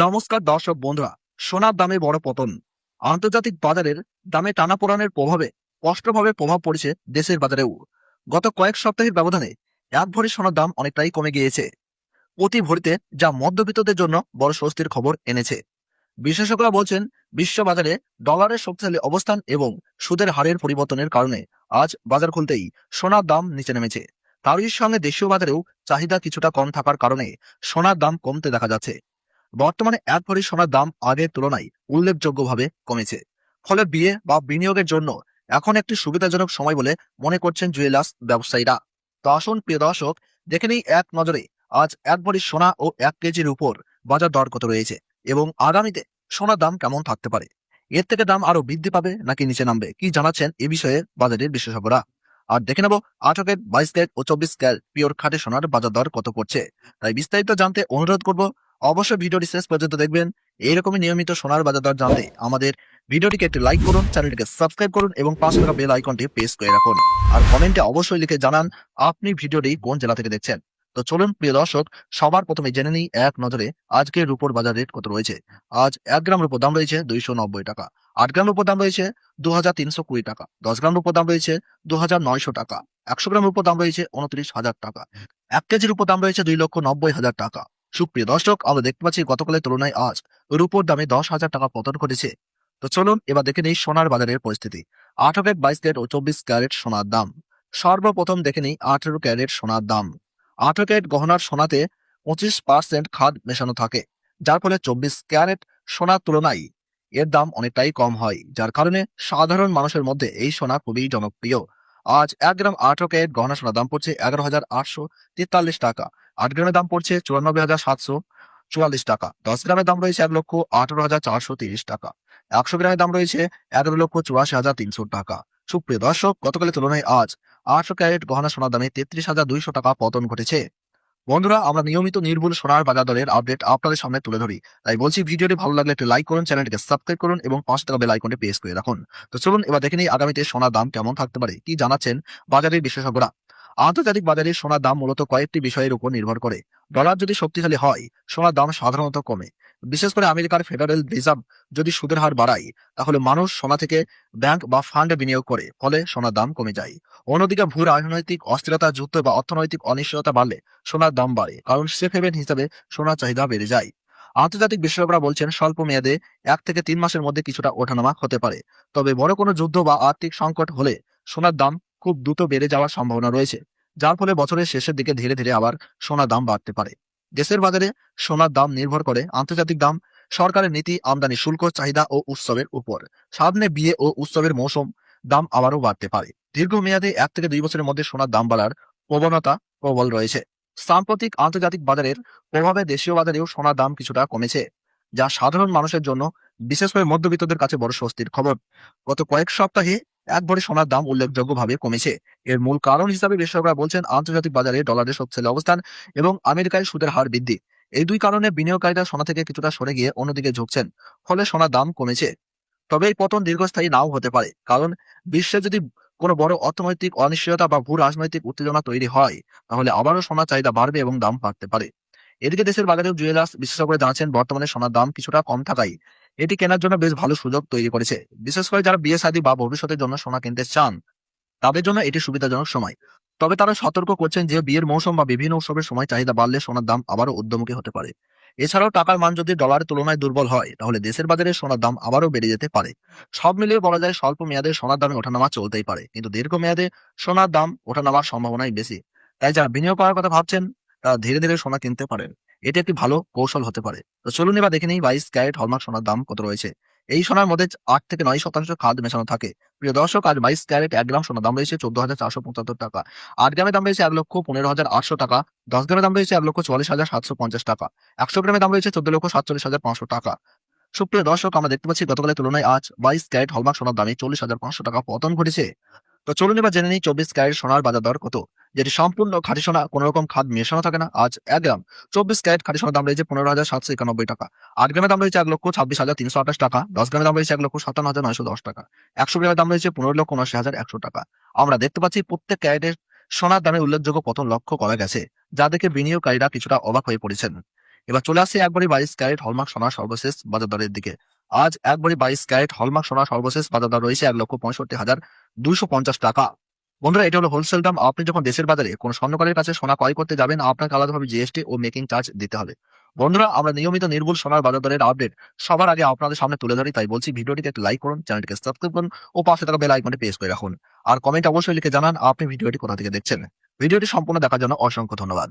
নমস্কার দর্শক বন্ধুরা। সোনার দামে বড় পতন, আন্তর্জাতিক বাজারের দামে টানাপোড়েনের প্রভাবে স্পষ্টভাবে প্রভাব পড়েছে দেশের বাজারেও। গত কয়েক সপ্তাহের ব্যবধানে এক ভরি সোনার দাম অনেকটাই কমে গিয়েছে প্রতি ভরিতে, যা মধ্যবিত্তদের জন্য বড় স্বস্তির খবর এনেছে। বিশেষজ্ঞরা বলছেন, বিশ্ব বাজারে ডলারের শক্তিশালী অবস্থান এবং সুদের হারের পরিবর্তনের কারণে আজ বাজার খুলতেই সোনার দাম নিচে নেমেছে। তারই সঙ্গে দেশীয় বাজারেও চাহিদা কিছুটা কম থাকার কারণে সোনার দাম কমতে দেখা যাচ্ছে। বর্তমানে এক ভরি সোনার দাম আগের তুলনায় উল্লেখযোগ্যভাবে কমেছে। ফলে বিয়ে বা বিনিয়োগের জন্য এখন একটি সুবিধাজনক সময় বলে মনে করছেন জুয়েলার্স ব্যবসায়ীরা। তো আসুন প্রিয় দর্শক, দেখে নিই এক নজরে আজ এক ভরি সোনা ও 1 কেজির উপর বাজার দর কত রয়েছে এবং আগামীতে সোনার দাম কেমন থাকতে পারে। এর থেকে দাম আরো বৃদ্ধি পাবে নাকি নিচে নামবে, কি জানাচ্ছেন এ বিষয়ে বাজারের বিশেষজ্ঞরা। আর দেখে নেব 18 ক্যারেট, 22 ক্যারেট ও 24 ক্যারেট পিওর খাঁটি সোনার বাজার দর কত পড়ছে। তাই বিস্তারিত জানতে অনুরোধ করব, অবশ্যই ভিডিওটি শেষ পর্যন্ত দেখবেন। এইরকমই নিয়মিত সোনার বাজার দর জানতে আমাদের ভিডিওটিকে একটি লাইক করুন, চ্যানেলটিকে সাবস্ক্রাইব করুন এবং পাশে থাকা বেল আইকনটি প্রেস করে রাখুন। আর কমেন্টে অবশ্যই লিখে জানান আপনি ভিডিওটি কোন জেলা থেকে দেখছেন। তো চলুন প্রিয় দর্শক, সবার প্রথমে জেনে নিই এক নজরে আজকের রুপোর বাজার রেট কত রয়েছে। আজ 1 গ্রাম রুপোর দাম রয়েছে 290 টাকা, 8 গ্রাম রুপোর দাম রয়েছে 2320 টাকা, 10 গ্রাম রুপোর দাম রয়েছে 2900 টাকা, 100 গ্রাম রুপোর দাম রয়েছে 29,000 টাকা, 1 কেজির উপর দাম রয়েছে 2,90,000 টাকা। সুপ্রিয় দর্শক, আমরা দেখতে পাচ্ছি গতকালের তুলনায় আজ রুপোর দামে 10,000 টাকা পতন ঘটেছে। তো চলুন এবার দেখে নিই সোনার বাজারের পরিস্থিতি। 18 ক্যারেট, 22 ক্যারেট ও 24 ক্যারেট সোনার দাম। সর্বপ্রথম দেখে নিই 18 ক্যারেট সোনার দাম। 18 ক্যারেট গহনার সোনাতে 25% খাদ মেশানো থাকে, যার ফলে 24 ক্যারেট সোনার তুলনায় এর দাম অনেকটাই কম হয়, যার কারণে সাধারণ মানুষের মধ্যে এই সোনা খুবই জনপ্রিয়। আজ 1 গ্রাম 18 ক্যারেট গহনা সোনার দাম পড়ছে 11,843 টাকা, 8 গ্রামের দাম পড়ছে 94,744 টাকা, 10 গ্রামের দাম রয়েছে 1,18,430 টাকা, 100 গ্রামের দাম রয়েছে 11,84,300 টাকা। সুপ্রিয় দর্শক, গতকালের তুলনায় আজ 18 ক্যারেট গহনা সোনার দামে 33,200 টাকা পতন ঘটেছে। বন্ধুরা, আমরা নিয়মিত নির্ভুল সোনার বাজার দরের আপডেট আপনাদের সামনে তুলে ধরি। তাই বলছি, ভিডিওটি ভালো লাগলে একটি লাইক করুন, চ্যানেলটিকে সাবস্ক্রাইব করুন এবং পাশে থাকা বেল আইকনটি প্রেস করে রাখুন। তো চলুন এবার দেখে নিই আগামীতে সোনার দাম কেমন থাকতে পারে, কি জানাচ্ছেন বাজারের বিশেষজ্ঞরা। আন্তর্জাতিক বাজারে সোনার দাম মূলত কয়েকটি বিষয়ের উপর নির্ভর করে। ডলার যদি শক্তিশালী হয়, সোনার দাম সাধারণত কমে। বিশেষ করে আমেরিকার ফেডারেল রিজার্ভ যদি সুদের হার বাড়ায়, তাহলে মানুষ সোনা থেকে ব্যাংক বা ফান্ডে বিনিয়োগ করে, ফলে সোনার দাম কমে যায়। অন্যদিকে ভূ রাজনৈতিক অস্থিরতা, যুদ্ধ বা অর্থনৈতিক অনিশ্চয়তা বাড়লে সোনার দাম বাড়ে, কারণ সেফ হেভেন হিসেবে সোনার চাহিদা বেড়ে যায়। আন্তর্জাতিক বিশেষজ্ঞরা বলছেন, স্বল্প মেয়াদে 1 থেকে 3 মাসের মধ্যে কিছুটা ওঠানামা হতে পারে। তবে বড় কোনো যুদ্ধ বা আর্থিক সংকট হলে সোনার দাম খুব দ্রুত বেড়ে যাওয়ার সম্ভাবনা রয়েছে, যার ফলে বছরের শেষের দিকে ধীরে ধীরে আবার সোনার দাম বাড়তে পারে। দেশের বাজারে সোনার দাম নির্ভর করে আন্তর্জাতিক দাম, সরকারের নীতি, আমদানি শুল্ক, চাহিদা ও উৎসবের উপর। সামনে বিয়ে ও উৎসবের মৌসুম, দাম আবারও বাড়তে পারে। দীর্ঘমেয়াদে 1 থেকে 2 বছরের মধ্যে সোনার দাম বাড়ার প্রবণতা প্রবল রয়েছে। সাম্প্রতিক আন্তর্জাতিক বাজারের প্রভাবে দেশীয় বাজারেও সোনার দাম কিছুটা কমেছে, যা সাধারণ মানুষের জন্য, বিশেষ করে মধ্যবিত্তদের কাছে বড় স্বস্তির খবর। গত কয়েক সপ্তাহে এক ভরি সোনার দাম উল্লেখযোগ্যভাবে কমেছে। এর মূল কারণ হিসাবে বিশেষজ্ঞরা বলছেন, আন্তর্জাতিক বাজারে ডলারের শক্তিশালী অবস্থান এবং আমেরিকায় সুদের হার বৃদ্ধি। এই দুই কারণে বিনিয়োগকারীরা সোনা থেকে কিছুটা সরে গিয়ে অন্যদিকে ঝুঁকছেন, ফলে সোনার দাম কমেছে। তবে এই পতন দীর্ঘস্থায়ী নাও হতে পারে, কারণ বিশ্বে যদি কোনো বড় অর্থনৈতিক অনিশ্চয়তা বা ভূ রাজনৈতিক উত্তেজনা তৈরি হয়, তাহলে আবারও সোনার চাহিদা বাড়বে এবং দাম বাড়তে পারে। এদিকে দেশের বাজারেও জুয়েলার্স বিশেষজ্ঞরা জানাচ্ছেন, বর্তমানে সোনার দাম কিছুটা কম থাকায় এটি কেনার জন্য বেশ ভালো সুযোগ তৈরি করেছে। বিশেষ করে যারা বিয়ে শাদী বা ভবিষ্যতের জন্য সোনা কিনতে চান, তাদের জন্য এটি সুবিধাজনক সময়। তবে তারা সতর্ক করছেন যে বিয়ের মৌসুম বা বিভিন্ন উৎসবের সময় চাহিদা বাড়লে সোনার দাম আবারও ঊর্ধ্বমুখী হতে পারে। এছাড়াও টাকার মান যদি ডলারের তুলনায় দুর্বল হয়, তাহলে দেশের বাজারে সোনার দাম আবারও বেড়ে যেতে পারে। সব মিলিয়ে বলা যায়, স্বল্প মেয়াদে সোনার দামে ওঠানামা চলতেই পারে, কিন্তু দীর্ঘমেয়াদে সোনার দাম ওঠানামার সম্ভাবনাই বেশি। তাই যারা বিনিয়োগ করার কথা ভাবছেন, তারা ধীরে ধীরে সোনা কিনতে পারেন। এটি একটি ভালো কৌশল হতে পারে। তো চলুন এবার দেখে নিই 22 ক্যারেট হলমার্ক সোনার দাম কত রয়েছে। এই সোনার মধ্যে 8 থেকে 9 শতাংশ খাদ মেশানো থাকে। প্রিয় দর্শক, আজ 22 ক্যারেট 1 গ্রাম সোনার দাম রয়েছে 14,475 টাকা, 8 গ্রামের দাম রয়েছে 1,15,800 টাকা, 10 গ্রামের দাম রয়েছে 1,44,750 টাকা, 100 গ্রামের দাম রয়েছে 14,47,500 টাকা। সুপ্রিয় দর্শক, আমরা দেখতে পাচ্ছি গতকালের তুলনায় আজ 22 ক্যারেট হলমার্ক সোনার দামে 40,500 টাকা পতন ঘটেছে। তো চলুন এবার জেনে নিই 24 ক্যারেট সোনার বাজার দর কত, যেটি সম্পূর্ণ খাঁটি সোনা, কোন রকম খাদ মেশানো থাকে না। আজ 1 গ্রাম 24 ক্যারেট খাঁটি সোনার দাম রয়েছে 15,791 টাকা, 8 গ্রামের দাম রয়েছে 1,26,328 টাকা, 10 গ্রামের দাম রয়েছে 1,57,910 টাকা, 100 গ্রামের দাম রয়েছে 15,79,100 টাকা। আমরা দেখতে পাচ্ছি প্রত্যেক ক্যারেটের সোনার দামে উল্লেখযোগ্য পতন লক্ষ্য করা গেছে, যা দেখে বিনিয়োগকারীরা কিছুটা অবাক হয়ে পড়েছেন। এবার চলে আসছে 1 ভরি 22 ক্যারেট হলমার্ক সোনার সর্বশেষ বাজার দরের দিকে। আজ 1 ভরি 22 ক্যারেট হলমার্ক সোনার সর্বশেষ বাজার দর রয়েছে 1,65,250 টাকা। বন্ধুরা, এটা হলো হোলসেল দাম। আপনি যখন দেশের বাজারে কোনো স্বর্ণকারের কাছে সোনা ক্রয় করতে যাবেন, আপনাকে আলাদাভাবে জিএসটি ও মেকিং চার্জ দিতে হবে। বন্ধুরা, আমরা নিয়মিত নির্ভুল সোনার বাজার দরের আপডেট সবার আগে আপনাদের সামনে তুলে ধরি, তাই বলছি ভিডিওটিকে একটু লাইক করুন, চ্যানেলটিকে সাবস্ক্রাইব করুন ও পাশে থাকা বেল আইকনটি প্রেস করে রাখুন। আর কমেন্ট অবশ্যই লিখে জানান আপনি ভিডিওটি কোথা থেকে দেখছেন। ভিডিওটি সম্পূর্ণ দেখার জন্য অসংখ্য ধন্যবাদ।